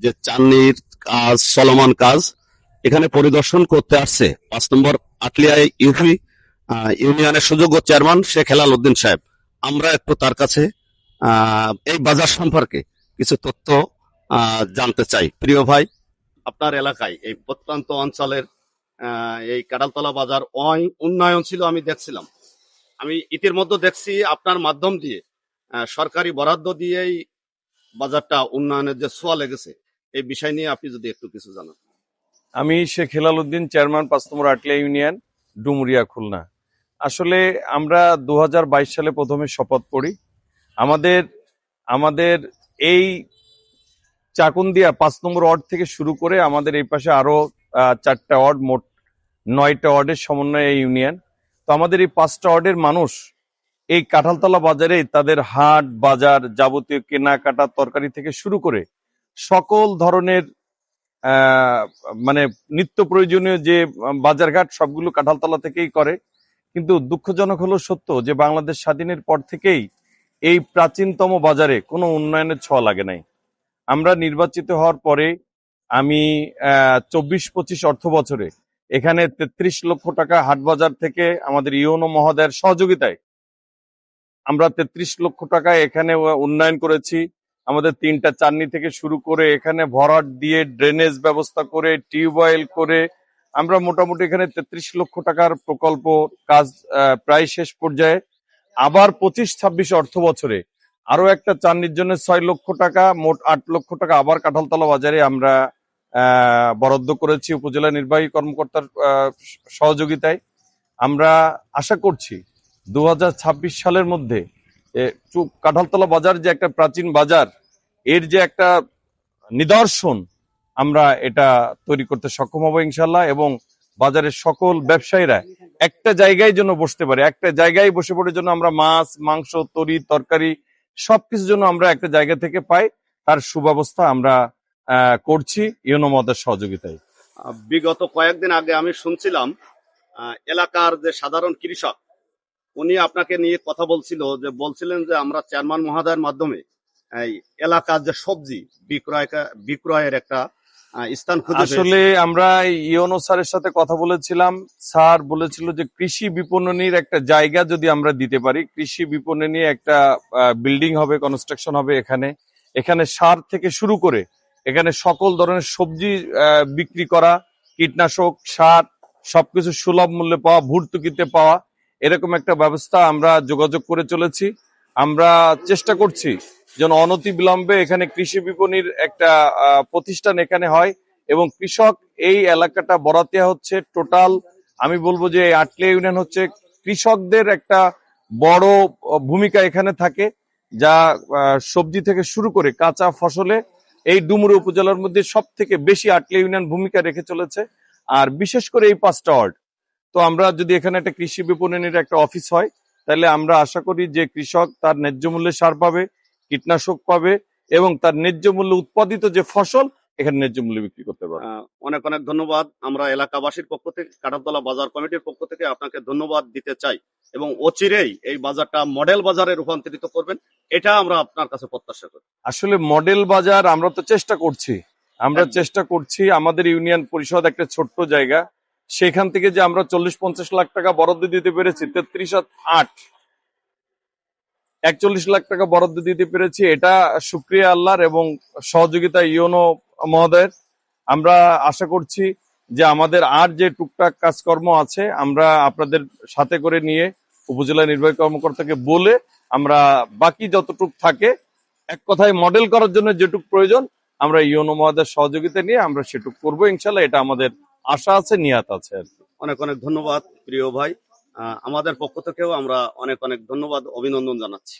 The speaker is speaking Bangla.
যে চান্নির কাজ, চলমান কাজ এখানে পরিদর্শন করতে আসছে 5 নম্বর আটলিয়া ইউপি ইউনিয়নের সুযোগ্য চেয়ারম্যান শেখ হেলাল উদ্দিন সাহেব। আমরা একটু তার কাছে এই বাজার সম্পর্কে কিছু তথ্য জানতে চাই। প্রিয় ভাই, আপনার এলাকায় এই প্রত্যন্ত অঞ্চলের এই কাঁঠালতলা বাজার উন্নয়ন ছিল, আমি দেখছিলাম। আমি ইতিমধ্যে দেখছি আপনার মাধ্যম দিয়ে সরকারি বরাদ্দ দিয়েই বাজারটা উন্নয়নের যে ছোঁয়া লেগেছে, এই বিষয় নিয়ে আপনি যদি একটু কিছু জানান। আমি শেখ হেলাল উদ্দিন, চেয়ারম্যান 5 নম্বর আটলিয়া ইউনিয়ন, ডুমুরিয়া, খুলনা। আসলে আমরা 2022 সালে প্রথমে শপথ করি। আমাদের এই চাকুন্দিয়া 5 নম্বর ওয়ার্ড থেকে শুরু করে আমাদের এই পাশে আরো 4টা ওয়ার্ড, মোট 9টা ওয়ার্ডের সমন্বয়ে এই ইউনিয়ন। তো আমাদের এই 5টা ওয়ার্ডের মানুষ এই কাঁঠালতলা বাজারে তাদের হাট বাজার, যাবতীয় কেনাকাটা, তরকারি থেকে শুরু করে সকল ধরনের মানে নিত্য প্রয়োজনীয় যে বাজারঘাট সবগুলো কাঁঠালতলা থেকেই করে। কিন্তু দুঃখজনক হলো সত্য যে বাংলাদেশ স্বাধীনের পর থেকেই এই প্রাচীনতম বাজারে কোনো উন্নয়নের ছোঁয়া লাগে নাই। আমরা নির্বাচিত হওয়ার পরে আমি 24-25 অর্থ বছরে এখানে 33 লক্ষ টাকা হাট বাজার থেকে আমাদের ইউনো মহোদয়ের সহযোগিতায় আমরা 33 লক্ষ টাকা এখানে উন্নয়ন করেছি। আমাদের 3টা চান্নি থেকে শুরু করে এখানে ভরাট দিয়ে ড্রেনেজ ব্যবস্থা করে টিউবওয়েল করে আমরা মোটামুটি এখানে 33 লক্ষ টাকার প্রকল্প কাজ প্রায় শেষ পর্যায়ে। আবার 25-26 অর্থ বছরে আরো একটা চান্নির জন্য 6 লক্ষ টাকা, মোট 8 লক্ষ টাকা আবার কাঁঠালতলা বাজারে আমরা বরাদ্দ করেছি উপজেলা নির্বাহী কর্মকর্তার সহযোগিতায়। আমরা আশা করছি 2026 সালের মধ্যে কাঁঠালতলা বাজার যে একটা প্রাচীন বাজার, এর যে একটা নিদর্শন, আমরা এটা তৈরি করতে সক্ষম হবো ইনশাল্লাহ। এবং বাজারের সকল ব্যবসায়ীরা একটা জায়গায় যেন বসতে পারে, একটা জায়গায় বসে পড়ে যেন আমরা মাছ, মাংস, তরি, তরকারি সবকিছু যেন আমরা একটা জায়গা থেকে পাই, তার সুব্যবস্থা আমরা করছি ইউনো মহোদয়ের সহযোগিতায়। বিগত কয়েকদিন আগে আমি শুনছিলাম এলাকার যে সাধারণ কৃষক, উনি আপনাকে নিয়ে কথা বলছিলেন যে আমরা চেয়ারম্যান মহোদয়ের মাধ্যমে এই এলাকার যে সবজি বিক্রয়ের একটা স্থান খুঁজে পেয়েছি। আসলে আমরা ইউনো স্যারের সাথে কথা বলেছিলাম। স্যার বলেছিল যে কৃষি বিপণনীর একটা জায়গা যদি আমরা দিতে পারি, কৃষি বিপণনী একটা বিল্ডিং হবে, কনস্ট্রাকশন হবে এখানে সার থেকে শুরু করে এখানে সকল ধরনের সবজি বিক্রি করা, কীটনাশক, সার সবকিছু সুলভ মূল্যে পাওয়া, ভর্তুকিতে পাওয়া, এরকম একটা ব্যবস্থা আমরা যোগাযোগ করে চলেছি। আমরা চেষ্টা করছি যেন অনতি বিলম্বে এখানে কৃষি বিপণীর একটা প্রতিষ্ঠান এখানে হয় এবং কৃষক এই এলাকাটা বরাতিয়া হচ্ছে টোটাল, আমি বলবো যে আটলিয়া ইউনিয়ন হচ্ছে কৃষকদের একটা বড় ভূমিকা এখানে থাকে, যা সবজি থেকে শুরু করে কাঁচা ফসলে এই ডুমুরিয়া উপজেলার মধ্যে সব থেকে বেশি আটলিয়া ইউনিয়ন ভূমিকা রেখে চলেছে। আর বিশেষ করে এই 5টা ওয়ার্ড, তো আমরা যদি এখানে একটা কৃষি বিপণনের একটা অফিস হয়, তাহলে আমরা আশা করি যে কৃষক তার ন্যায্য মূল্যে সার পাবে, কীটনাশক পাবে এবং তার ন্যায্য মূল্যে উৎপাদিত যে ফসল এখানে ন্যায্য মূল্যে বিক্রি করতে পারবে। অনেক অনেক ধন্যবাদ। আমরা এলাকাবাসীর পক্ষ থেকে, কাঁঠালতলা বাজার কমিটির পক্ষ থেকে আপনাকে ধন্যবাদ দিতে চাই এবং অচিরেই এই বাজারটা মডেল বাজারে রূপান্তরিত করবেন, এটা আমরা আপনার কাছে প্রত্যাশা করি। আসলে মডেল বাজার আমরা তো চেষ্টা করছি। আমাদের ইউনিয়ন পরিষদ একটা ছোট্ট জায়গা, সেখান থেকে যে আমরা 40-50 লাখ টাকা বরাদ্দ দিতে পেরেছি, 41 লাখ টাকা বরাদ্দ দিতে পেরেছি, এটা শুকরিয়া আল্লাহর এবং সহযোগিতা ইউনো মহোদয়ের। আমরা আশা করছি যে আমাদের আর যে টুকটাক কাজকর্ম আছে আমরা আপনাদের সাথে করে নিয়ে উপজেলা নির্বাহী কর্মকর্তাকে বলে আমরা বাকি যতটুক থাকে, এক কথায় মডেল করার জন্য যেটুক প্রয়োজন আমরা ইউনো মহোদয়ের সহযোগিতা নিয়ে আমরা সেটুক করবো ইনশাল্লাহ। এটা আমাদের আশা আছে, নিয়াত আছে আর কি। অনেক অনেক ধন্যবাদ প্রিয় ভাই। আমাদের পক্ষ থেকেও আমরা অনেক অনেক ধন্যবাদ, অভিনন্দন জানাচ্ছি।